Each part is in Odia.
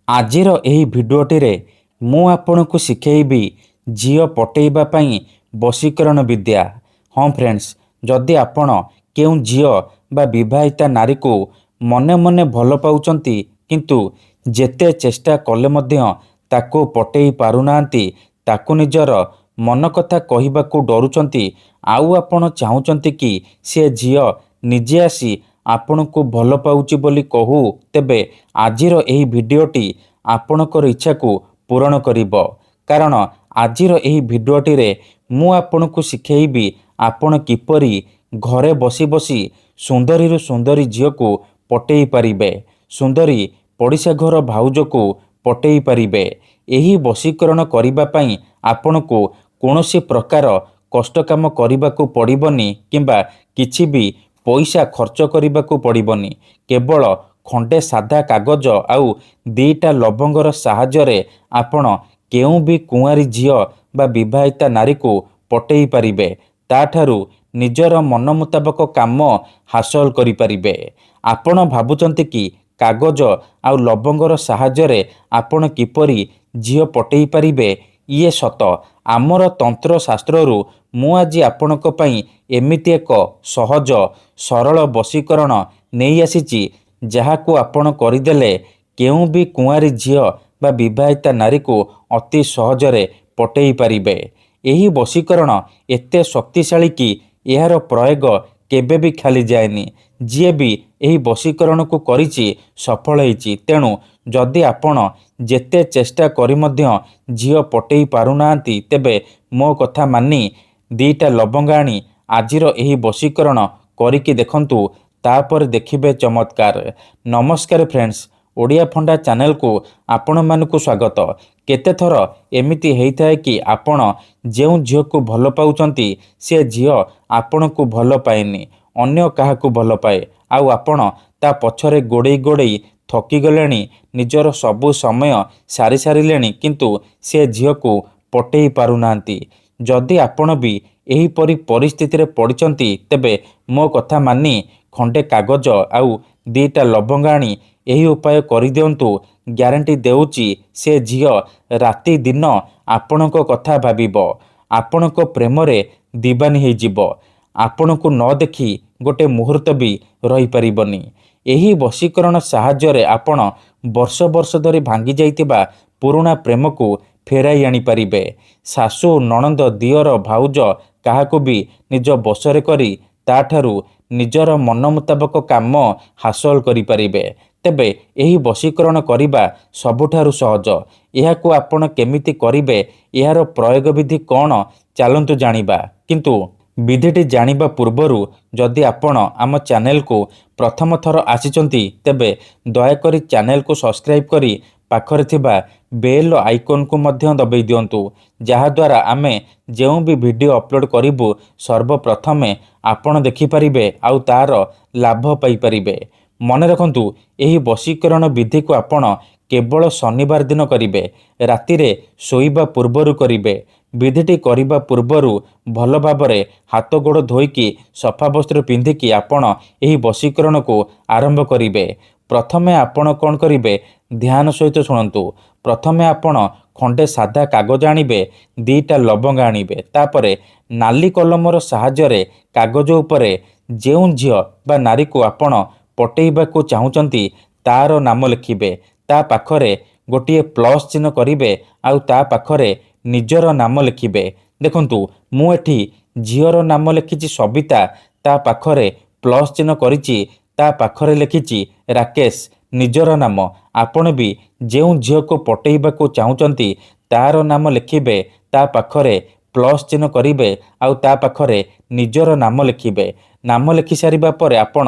ଆଜିର ଏହି ଭିଡ଼ିଓଟିରେ ମୁଁ ଆପଣଙ୍କୁ ଶିଖେଇବି ଝିଅ ପଟେଇବା ପାଇଁ ବଶୀକରଣ ବିଦ୍ୟା। ହଁ ଫ୍ରେଣ୍ଡସ୍, ଯଦି ଆପଣ କେଉଁ ଝିଅ ବା ବିବାହିତା ନାରୀକୁ ମନେ ମନେ ଭଲ ପାଉଛନ୍ତି କିନ୍ତୁ ଯେତେ ଚେଷ୍ଟା କଲେ ମଧ୍ୟ ତାକୁ ପଟେଇ ପାରୁନାହାନ୍ତି, ତାକୁ ନିଜର ମନ କଥା କହିବାକୁ ଡରୁଛନ୍ତି, ଆଉ ଆପଣ ଚାହୁଁଛନ୍ତି କି ସେ ଝିଅ ନିଜେ ଆସି ଆପଣଙ୍କୁ ଭଲ ପାଉଛି ବୋଲି କହୁ, ତେବେ ଆଜିର ଏହି ଭିଡ଼ିଓଟି ଆପଣଙ୍କର ଇଚ୍ଛାକୁ ପୂରଣ କରିବ। କାରଣ ଆଜିର ଏହି ଭିଡ଼ିଓଟିରେ ମୁଁ ଆପଣଙ୍କୁ ଶିଖେଇବି ଆପଣ କିପରି ଘରେ ବସି ବସି ସୁନ୍ଦରୀରୁ ସୁନ୍ଦରୀ ଝିଅକୁ ପଟେଇ ପାରିବେ, ସୁନ୍ଦରୀ ପଡ଼ିଶା ଘର ଭାଉଜକୁ ପଟେଇ ପାରିବେ। ଏହି ବଶୀକରଣ କରିବା ପାଇଁ ଆପଣଙ୍କୁ କୌଣସି ପ୍ରକାର କଷ୍ଟ କାମ କରିବାକୁ ପଡ଼ିବନି କିମ୍ବା କିଛି ବି ପଇସା ଖର୍ଚ୍ଚ କରିବାକୁ ପଡ଼ିବନି। କେବଳ ଖଣ୍ଡେ ସାଧା କାଗଜ ଆଉ ଦୁଇଟା ଲବଙ୍ଗର ସାହାଯ୍ୟରେ ଆପଣ କେଉଁ ବି କୁଆଁରୀ ଝିଅ ବା ବିବାହିତା ନାରୀକୁ ପଟେଇ ପାରିବେ, ତାଠାରୁ ନିଜର ମନ ମୁତାବକ କାମ ହାସଲ କରିପାରିବେ। ଆପଣ ଭାବୁଛନ୍ତି କି କାଗଜ ଆଉ ଲବଙ୍ଗର ସାହାଯ୍ୟରେ ଆପଣ କିପରି ଝିଅ ପଟେଇ ପାରିବେ? ଇଏ ସତ। ଆମର ତନ୍ତ୍ରଶାସ୍ତ୍ରରୁ ମୁଁ ଆଜି ଆପଣଙ୍କ ପାଇଁ ଏମିତି ଏକ ସହଜ ସରଳ ବଶୀକରଣ ନେଇ ଆସିଛି, ଯାହାକୁ ଆପଣ କରିଦେଲେ କେଉଁ ବି କୁଆଁରୀ ଝିଅ ବା ବିବାହିତା ନାରୀକୁ ଅତି ସହଜରେ ପଟେଇ ପାରିବେ। ଏହି ବଶୀକରଣ ଏତେ ଶକ୍ତିଶାଳୀ କି ଏହାର ପ୍ରୟୋଗ କେବେ ବି ଖାଲି ଯାଏନି। ଯିଏ ବି ଏହି ବଶୀକରଣକୁ କରିଛି ସଫଳ ହେଇଛି। ତେଣୁ ଯଦି ଆପଣ ଯେତେ ଚେଷ୍ଟା କରି ମଧ୍ୟ ଝିଅ ପଟେଇ ପାରୁନାହାନ୍ତି, ତେବେ ମୋ କଥା ମାନି ଦୁଇଟା ଲବଙ୍ଗ ଆଣି ଆଜିର ଏହି ବଶୀକରଣ କରିକି ଦେଖନ୍ତୁ, ତାପରେ ଦେଖିବେ ଚମତ୍କାର। ନମସ୍କାର ଫ୍ରେଣ୍ଡସ୍, ଓଡ଼ିଆ ଫଣ୍ଡା ଚ୍ୟାନେଲକୁ ଆପଣମାନଙ୍କୁ ସ୍ୱାଗତ। କେତେଥର ଏମିତି ହେଇଥାଏ କି ଆପଣ ଯେଉଁ ଝିଅକୁ ଭଲ ପାଉଛନ୍ତି ସେ ଝିଅ ଆପଣଙ୍କୁ ଭଲ ପାଏନି, ଅନ୍ୟ କାହାକୁ ଭଲ ପାଏ, ଆଉ ଆପଣ ତା ପଛରେ ଗୋଡ଼େଇ ଗୋଡ଼େଇ ଥକିଗଲେଣି, ନିଜର ସବୁ ସମୟ ସାରି ସାରିଲେଣି, କିନ୍ତୁ ସେ ଝିଅକୁ ପଟେଇ ପାରୁନାହାନ୍ତି। ଯଦି ଆପଣ ବି ଏହିପରି ପରିସ୍ଥିତିରେ ପଡ଼ିଛନ୍ତି, ତେବେ ମୋ କଥା ମାନି ଖଣ୍ଡେ କାଗଜ ଆଉ ଦୁଇଟା ଲବଙ୍ଗ ଆଣି ଏହି ଉପାୟ କରିଦିଅନ୍ତୁ। ଗ୍ୟାରେଣ୍ଟି ଦେଉଛି ସେ ଝିଅ ରାତି ଦିନ ଆପଣଙ୍କ କଥା ଭାବିବ, ଆପଣଙ୍କ ପ୍ରେମରେ ଦିବାନୀ ହେଇଯିବ, ଆପଣଙ୍କୁ ନ ଦେଖି ଗୋଟେ ମୁହୂର୍ତ୍ତ ବି ରହିପାରିବନି। ଏହି ବଶୀକରଣ ସାହାଯ୍ୟରେ ଆପଣ ବର୍ଷ ବର୍ଷ ଧରି ଭାଙ୍ଗି ଯାଇଥିବା ପୁରୁଣା ପ୍ରେମକୁ ଫେରାଇ ଆଣିପାରିବେ। ଶାଶୁ, ନଣନ୍ଦ, ଦିଅର, ଭାଉଜ କାହାକୁ ବି ନିଜ ବଶରେ କରି ତାଠାରୁ ନିଜର ମନ ମୁତାବକ କାମ ହାସଲ କରିପାରିବେ। ତେବେ ଏହି ବଶୀକରଣ କରିବା ସବୁଠାରୁ ସହଜ। ଏହାକୁ ଆପଣ କେମିତି କରିବେ, ଏହାର ପ୍ରୟୋଗ ବିଧି କ'ଣ, ଚାଲନ୍ତୁ ଜାଣିବା। କିନ୍ତୁ ବିଧିଟି ଜାଣିବା ପୂର୍ବରୁ ଯଦି ଆପଣ ଆମ ଚ୍ୟାନେଲକୁ ପ୍ରଥମ ଥର ଆସିଛନ୍ତି, ତେବେ ଦୟାକରି ଚ୍ୟାନେଲକୁ ସବସ୍କ୍ରାଇବ୍ କରି ପାଖରେ ଥିବା ବେଲ୍ ଆଇକନ୍କୁ ମଧ୍ୟ ଦବାଇ ଦିଅନ୍ତୁ, ଯାହାଦ୍ୱାରା ଆମେ ଯେଉଁ ବି ଭିଡ଼ିଓ ଅପଲୋଡ଼ କରିବୁ ସର୍ବପ୍ରଥମେ ଆପଣ ଦେଖିପାରିବେ ଆଉ ତା'ର ଲାଭ ପାଇପାରିବେ। ମନେ ରଖନ୍ତୁ, ଏହି ବଶୀକରଣ ବିଧିକୁ ଆପଣ କେବଳ ଶନିବାର ଦିନ କରିବେ, ରାତିରେ ଶୋଇବା ପୂର୍ବରୁ କରିବେ। ବିଧିଟି କରିବା ପୂର୍ବରୁ ଭଲ ଭାବରେ ହାତ ଗୋଡ଼ ଧୋଇକି ସଫା ବସ୍ତ୍ର ପିନ୍ଧିକି ଆପଣ ଏହି ବଶୀକରଣକୁ ଆରମ୍ଭ କରିବେ। ପ୍ରଥମେ ଆପଣ କ'ଣ କରିବେ, ଧ୍ୟାନ ସହିତ ଶୁଣନ୍ତୁ। ପ୍ରଥମେ ଆପଣ ଖଣ୍ଡେ ସାଧା କାଗଜ ଆଣିବେ, ଦୁଇଟା ଲବଙ୍ଗ ଆଣିବେ, ତାପରେ ନାଲି କଲମର ସାହାଯ୍ୟରେ କାଗଜ ଉପରେ ଯେଉଁ ଝିଅ ବା ନାରୀକୁ ଆପଣ ପଟେଇବାକୁ ଚାହୁଁଛନ୍ତି ତା'ର ନାମ ଲେଖିବେ। ତା ପାଖରେ ଗୋଟିଏ ପ୍ଲସ୍ ଚିହ୍ନ କରିବେ ଆଉ ତା ପାଖରେ ନିଜର ନାମ ଲେଖିବେ। ଦେଖନ୍ତୁ, ମୁଁ ଏଠି ଝିଅର ନାମ ଲେଖିଛି ସବିତା, ତା ପାଖରେ ପ୍ଲସ୍ ଚିହ୍ନ କରିଛି, ତା ପାଖରେ ଲେଖିଛି ରାକେଶ, ନିଜର ନାମ। ଆପଣ ବି ଯେଉଁ ଝିଅକୁ ପଟେଇବାକୁ ଚାହୁଁଛନ୍ତି ତା'ର ନାମ ଲେଖିବେ, ତା ପାଖରେ ପ୍ଲସ୍ ଚିହ୍ନ କରିବେ ଆଉ ତା ପାଖରେ ନିଜର ନାମ ଲେଖିବେ। ନାମ ଲେଖି ସାରିବା ପରେ ଆପଣ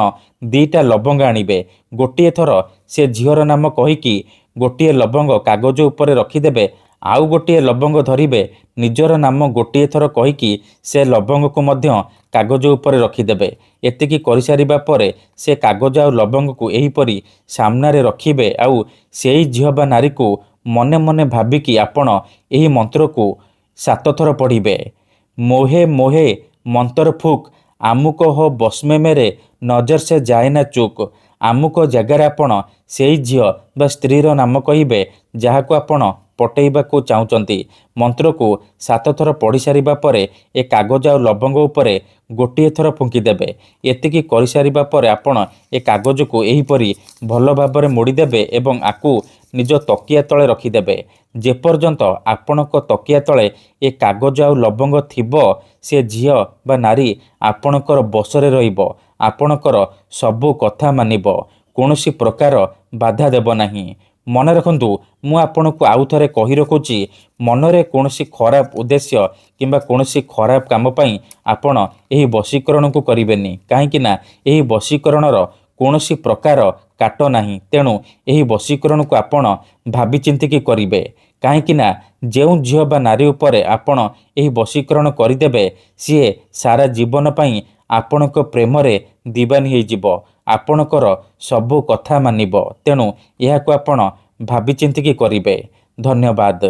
ଦୁଇଟା ଲବଙ୍ଗ ଆଣିବେ। ଗୋଟିଏ ଥର ସେ ଝିଅର ନାମ କହିକି ଗୋଟିଏ ଲବଙ୍ଗ କାଗଜ ଉପରେ ରଖିଦେବେ, ଆଉ ଗୋଟିଏ ଲବଙ୍ଗ ଧରିବେ, ନିଜର ନାମ ଗୋଟିଏ ଥର କହିକି ସେ ଲବଙ୍ଗକୁ ମଧ୍ୟ କାଗଜ ଉପରେ ରଖିଦେବେ। ଏତିକି କରିସାରିବା ପରେ ସେ କାଗଜ ଆଉ ଲବଙ୍ଗକୁ ଏହିପରି ସାମ୍ନାରେ ରଖିବେ ଆଉ ସେଇ ଝିଅ ବା ନାରୀକୁ ମନେ ମନେ ଭାବିକି ଆପଣ ଏହି ମନ୍ତ୍ରକୁ 7 ଥର ପଢ଼ିବେ। ମୋହେ ମୋହେ ମନ୍ତର ଫୁକ୍, ଆମୁକ ହୋ ବସ୍ମେ ମେରେ, ନଜର ସେ ଯାଏ ନା ଚୁକ୍। ଆମୁକ ଜାଗାରେ ଆପଣ ସେଇ ଝିଅ ବା ସ୍ତ୍ରୀର ନାମ କହିବେ ଯାହାକୁ ଆପଣ ପଟେଇବାକୁ ଚାହୁଁଛନ୍ତି। ମନ୍ତ୍ରକୁ 7 ଥର ପଢ଼ି ସାରିବା ପରେ ଏ କାଗଜ ଆଉ ଲବଙ୍ଗ ଉପରେ ଗୋଟିଏ ଥର ଫୁଙ୍କିଦେବେ। ଏତିକି କରିସାରିବା ପରେ ଆପଣ ଏ କାଗଜକୁ ଏହିପରି ଭଲ ଭାବରେ ମୋଡ଼ିଦେବେ ଏବଂ ଆକୁ ନିଜ ତକିଆ ତଳେ ରଖିଦେବେ। ଯେପର୍ଯ୍ୟନ୍ତ ଆପଣଙ୍କ ତକିଆ ତଳେ ଏ କାଗଜ ଆଉ ଲବଙ୍ଗ ଥିବ ସେ ଝିଅ ବା ନାରୀ ଆପଣଙ୍କର ବଶରେ ରହିବ, ଆପଣଙ୍କର ସବୁ କଥା ମାନିବ, କୌଣସି ପ୍ରକାର ବାଧା ଦେବ ନାହିଁ। ମନେ ରଖନ୍ତୁ, ମୁଁ ଆପଣଙ୍କୁ ଆଉ ଥରେ କହି ରଖୁଛି, ମନରେ କୌଣସି ଖରାପ ଉଦ୍ଦେଶ୍ୟ କିମ୍ବା କୌଣସି ଖରାପ କାମ ପାଇଁ ଆପଣ ଏହି ବଶୀକରଣକୁ କରିବେନି। କାହିଁକି ନା ଏହି ବଶୀକରଣର କୌଣସି ପ୍ରକାର କାଟ ନାହିଁ। ତେଣୁ ଏହି ବଶୀକରଣକୁ ଆପଣ ଭାବିଚିନ୍ତିକି କରିବେ। କାହିଁକି ନା ଯେଉଁ ଝିଅ ବା ନାରୀ ଉପରେ ଆପଣ ଏହି ବଶୀକରଣ କରିଦେବେ ସିଏ ସାରା ଜୀବନ ପାଇଁ ଆପଣଙ୍କ ପ୍ରେମରେ ଦିବାନୀ ହେଇଯିବ, ଆପଣଙ୍କର ସବୁ କଥା ମାନିବ। ତେଣୁ ଏହାକୁ ଆପଣ ଭାବିଚିନ୍ତିକି କରିବେ। ଧନ୍ୟବାଦ।